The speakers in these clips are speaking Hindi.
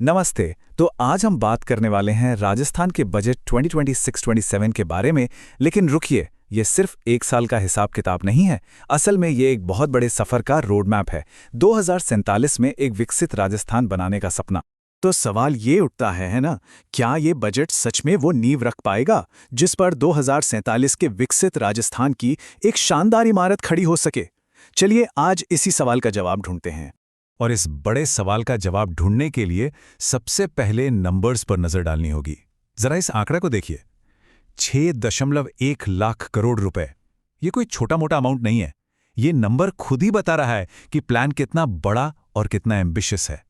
नमस्ते। तो आज हम बात करने वाले हैं राजस्थान के बजट 2026-27 के बारे में। लेकिन रुकिए, ये सिर्फ एक साल का हिसाब किताब नहीं है। असल में ये एक बहुत बड़े सफ़र का रोड मैप है। 2047 में एक विकसित राजस्थान बनाने का सपना। तो सवाल ये उठता है ना, क्या ये बजट सच में वो नींव रख पाएगा जिस पर 2047 के विकसित राजस्थान की एक शानदार इमारत खड़ी हो सके? चलिए आज इसी सवाल का जवाब ढूंढते हैं। और इस बड़े सवाल का जवाब ढूंढने के लिए सबसे पहले नंबर्स पर नजर डालनी होगी। जरा इस आंकड़ा को देखिए, 6.1 लाख करोड़ रुपए। ये कोई छोटा मोटा अमाउंट नहीं है। ये नंबर खुद ही बता रहा है कि प्लान कितना बड़ा और कितना एम्बिशियस है।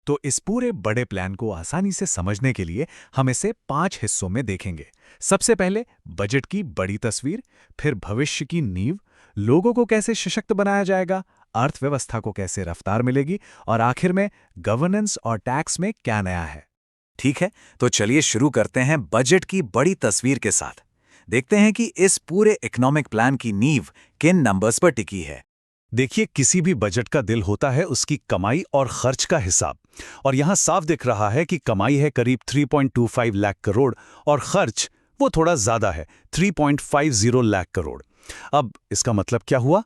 तो इस पूरे बड़े प्लान को आसानी से समझने के लिए हम इसे 5 हिस्सों में देखेंगे। सबसे पहले बजट की बड़ी तस्वीर, फिर भविष्य की नींव, लोगों को कैसे सशक्त बनाया जाएगा, अर्थव्यवस्था को कैसे रफ्तार मिलेगी, और आखिर में गवर्नेंस और टैक्स में क्या नया है। ठीक है, तो चलिए शुरू करते हैं बजट की बड़ी तस्वीर के साथ। देखते हैं कि इस पूरे इकोनॉमिक प्लान की नींव किन नंबर्स पर टिकी है। देखिए, किसी भी बजट का दिल होता है उसकी कमाई और खर्च का हिसाब। और यहां साफ दिख रहा है कि कमाई है करीब 3.25 लाख करोड़ और खर्च वो थोड़ा ज्यादा है, 3.50 लाख करोड़। अब इसका मतलब क्या हुआ?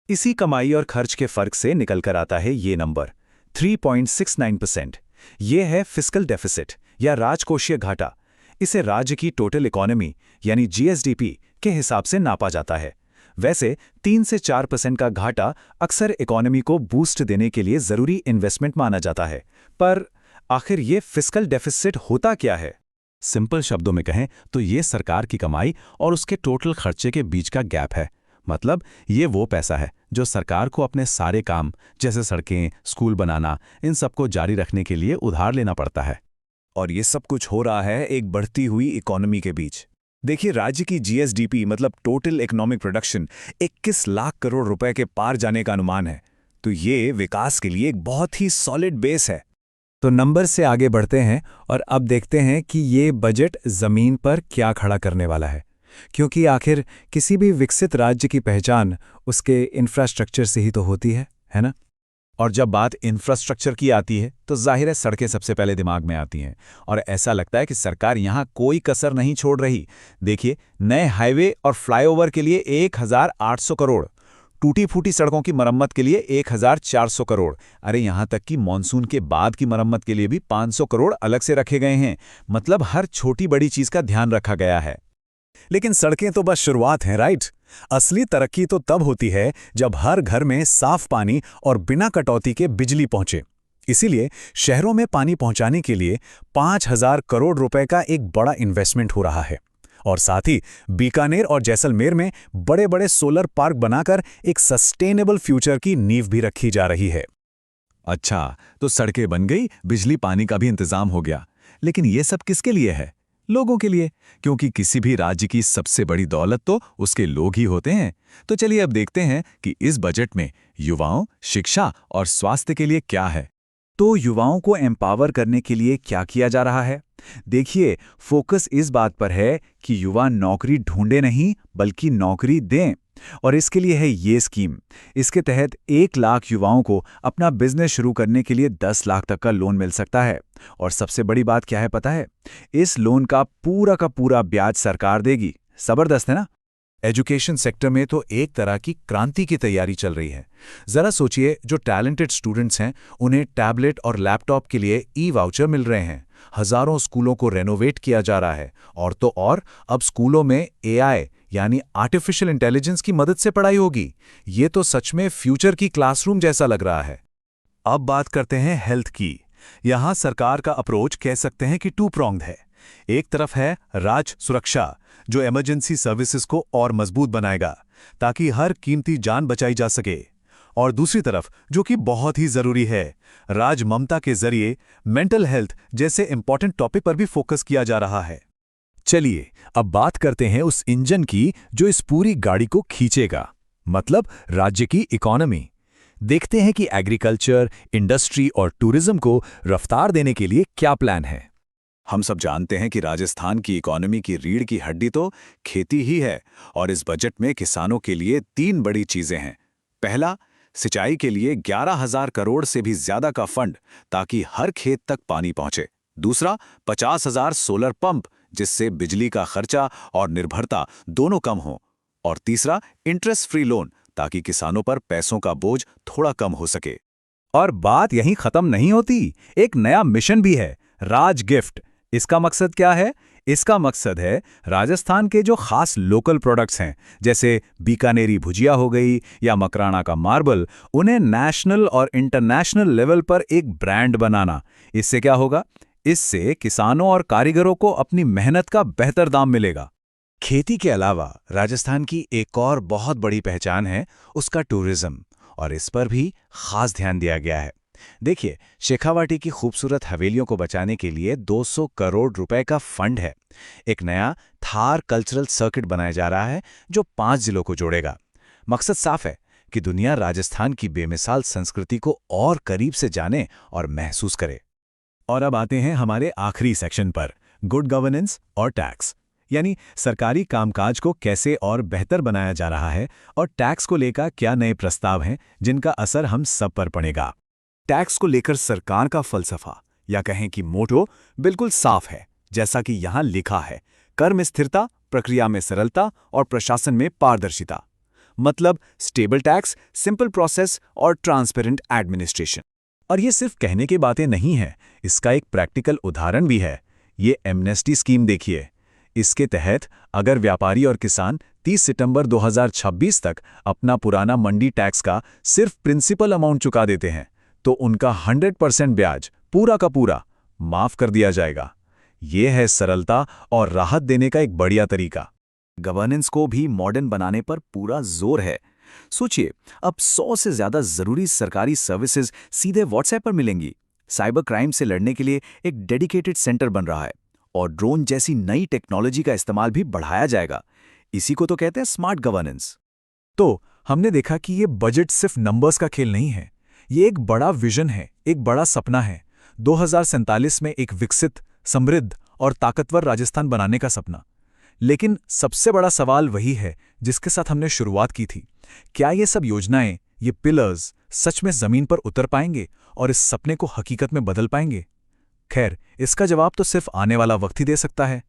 इसी कमाई और खर्च के फर्क से निकलकर आता है ये नंबर 3.69%। ये है फिस्कल डेफिसिट या राजकोषीय घाटा। इसे राज्य की टोटल इकोनॉमी यानी जीएसडीपी के हिसाब से नापा जाता है। वैसे 3 से 4% का घाटा अक्सर इकोनॉमी को बूस्ट देने के लिए जरूरी इन्वेस्टमेंट माना जाता है। पर आखिर ये फिस्कल डेफिसिट होता क्या है? सिंपल शब्दों में कहें तो ये सरकार की कमाई और उसके टोटल खर्चे के बीच का गैप है। मतलब ये वो पैसा है जो सरकार को अपने सारे काम जैसे सड़कें, स्कूल बनाना, इन सबको जारी रखने के लिए उधार लेना पड़ता है। और ये सब कुछ हो रहा है एक बढ़ती हुई इकोनॉमी के बीच। देखिए, राज्य की जीएसडीपी मतलब total economic production 21 lakh crore रुपए के पार जाने का अनुमान है। तो ये विकास के लिए एक बहुत ही सॉलिड बेस है। तो नंबर से आगे बढ़ते हैं और अब देखते हैं कि ये बजट जमीन पर क्या खड़ा करने वाला है। क्योंकि आखिर किसी भी विकसित राज्य की पहचान उसके इंफ्रास्ट्रक्चर से ही तो होती है ना? और जब बात इंफ्रास्ट्रक्चर की आती है तो जाहिर है सड़कें सबसे पहले दिमाग में आती हैं। और ऐसा लगता है कि सरकार यहाँ कोई कसर नहीं छोड़ रही। देखिए, नए हाईवे और फ्लाईओवर के लिए 1,800 करोड़, टूटी फूटी सड़कों की मरम्मत के लिए 1,400 करोड़, अरे यहाँ तक कि मॉनसून के बाद की मरम्मत के लिए भी 500 करोड़ अलग से रखे गए हैं। मतलब हर छोटी बड़ी चीज का ध्यान रखा गया है। लेकिन सड़कें तो बस शुरुआत हैं, राइट? असली तरक्की तो तब होती है जब हर घर में साफ पानी और बिना कटौती के बिजली पहुंचे। इसीलिए शहरों में पानी पहुंचाने के लिए 5,000 करोड़ रुपए का एक बड़ा इन्वेस्टमेंट हो रहा है। और साथ ही बीकानेर और जैसलमेर में बड़े बड़े सोलर पार्क बनाकर एक सस्टेनेबल फ्यूचर की नींव भी रखी जा रही है। अच्छा, तो सड़कें बन गई, बिजली पानी का भी इंतजाम हो गया। लेकिन ये सब किसके लिए है? लोगों के लिए, क्योंकि किसी भी राज्य की सबसे बड़ी दौलत तो उसके लोग ही होते हैं। तो चलिए अब देखते हैं कि इस बजट में युवाओं, शिक्षा और स्वास्थ्य के लिए क्या है। तो युवाओं को एम्पावर करने के लिए क्या किया जा रहा है? देखिए, फोकस इस बात पर है कि युवा नौकरी ढूंढे नहीं बल्कि नौकरी दें। और इसके लिए है ये स्कीम। इसके तहत 1 लाख युवाओं को अपना बिजनेस शुरू करने के लिए 10 लाख तक का लोन मिल सकता है। और सबसे बड़ी बात क्या है पता है? इस लोन का पूरा ब्याज सरकार देगी। जबरदस्त है ना? एजुकेशन सेक्टर में तो एक तरह की क्रांति की तैयारी चल रही है। जरा सोचिए, जो टैलेंटेड स्टूडेंट्स हैं उन्हें टैबलेट और लैपटॉप के लिए ई-वाउचर मिल रहे हैं। हजारों स्कूलों को रेनोवेट किया जा रहा है। और तो और अब स्कूलों में एआई यानी आर्टिफिशियल इंटेलिजेंस की मदद से पढ़ाई होगी। ये तो सच में फ्यूचर की क्लासरूम जैसा लग रहा है। अब बात करते हैं हेल्थ की। यहां सरकार का अप्रोच कह सकते हैं कि 2 pronged है। एक तरफ है राज सुरक्षा, जो इमरजेंसी सर्विसेज को और मजबूत बनाएगा ताकि हर कीमती जान बचाई जा सके। और दूसरी तरफ, जो कि बहुत ही जरूरी है, राज ममता के जरिए मेंटल हेल्थ जैसे इंपॉर्टेंट टॉपिक पर भी फोकस किया जा रहा है। चलिए अब बात करते हैं उस इंजन की जो इस पूरी गाड़ी को खींचेगा, मतलब राज्य की इकोनॉमी। देखते हैं कि एग्रीकल्चर, इंडस्ट्री और टूरिज्म को रफ्तार देने के लिए क्या प्लान है। हम सब जानते हैं कि राजस्थान की इकोनॉमी की रीढ़ की हड्डी तो खेती ही है। और इस बजट में किसानों के लिए 3 बड़ी चीजें हैं। पहला, सिंचाई के लिए 11,000 करोड़ से भी ज्यादा का फंड ताकि हर खेत तक पानी पहुंचे। दूसरा, 50,000 सोलर पंप जिससे बिजली का खर्चा और निर्भरता दोनों कम हो। और तीसरा, इंटरेस्ट फ्री लोन ताकि किसानों पर पैसों का बोझ थोड़ा कम हो सके। और बात यहीं खत्म नहीं होती, एक नया मिशन भी है, राज गिफ्ट। इसका मकसद क्या है? इसका मकसद है राजस्थान के जो खास लोकल प्रोडक्ट्स हैं, जैसे बीकानेरी भुजिया हो गई या मकराना का मार्बल, उन्हें नेशनल और इंटरनेशनल लेवल पर एक ब्रांड बनाना। इससे क्या होगा? इससे किसानों और कारीगरों को अपनी मेहनत का बेहतर दाम मिलेगा। खेती के अलावा राजस्थान की एक और बहुत बड़ी पहचान है उसका टूरिज्म, और इस पर भी खास ध्यान दिया गया है। देखिए, शेखावाटी की खूबसूरत हवेलियों को बचाने के लिए 200 करोड़ रुपए का फंड है। एक नया थार कल्चरल सर्किट बनाया जा रहा है जो 5 जिलों को जोड़ेगा। मकसद साफ है कि दुनिया राजस्थान की बेमिसाल संस्कृति को और करीब से जाने और महसूस करे। और अब आते हैं हमारे आखिरी सेक्शन पर, गुड गवर्नेंस और टैक्स, यानी सरकारी कामकाज को कैसे और बेहतर बनाया जा रहा है और टैक्स को लेकर क्या नए प्रस्ताव हैं जिनका असर हम सब पर पड़ेगा। टैक्स को लेकर सरकार का फलसफा, या कहें कि मोटो, बिल्कुल साफ है। जैसा कि यहां लिखा है, कर में स्थिरता, प्रक्रिया में सरलता और प्रशासन में पारदर्शिता। मतलब स्टेबल टैक्स, सिंपल प्रोसेस और ट्रांसपेरेंट एडमिनिस्ट्रेशन। और ये सिर्फ कहने की बातें नहीं हैं, इसका एक प्रैक्टिकल उदाहरण भी है। ये एमनेस्टी स्कीम देखिए। इसके तहत अगर व्यापारी और किसान 30 सितंबर 2026 तक अपना पुराना मंडी टैक्स का सिर्फ प्रिंसिपल अमाउंट चुका देते हैं, तो उनका 100% ब्याज पूरा का पूरा माफ कर दिया जाएगा। ये है सरलता और राहत देने का एक बढ़िया तरीका। गवर्नेंस को भी मॉडर्न बनाने पर पूरा जोर है। सोचिए, अब 100 से ज्यादा जरूरी सरकारी सर्विसेज सीधे व्हाट्सएप पर मिलेंगी। साइबर क्राइम से लड़ने के लिए एक डेडिकेटेड सेंटर बन रहा है, और ड्रोन जैसी नई टेक्नोलॉजी का इस्तेमाल भी बढ़ाया जाएगा। इसी को तो कहते हैं स्मार्ट गवर्नेंस। तो हमने देखा कि ये बजट सिर्फ नंबर्स का खेल नहीं है, ये एक बड़ा विजन है, एक बड़ा सपना है। 2047 में एक विकसित, समृद्ध और ताकतवर राजस्थान बनाने का सपना। लेकिन सबसे बड़ा सवाल वही है जिसके साथ हमने शुरुआत की थी। क्या ये सब योजनाएं, ये पिलर्स सच में जमीन पर उतर पाएंगे और इस सपने को हकीकत में बदल पाएंगे? खैर, इसका जवाब तो सिर्फ आने वाला वक्त ही दे सकता है।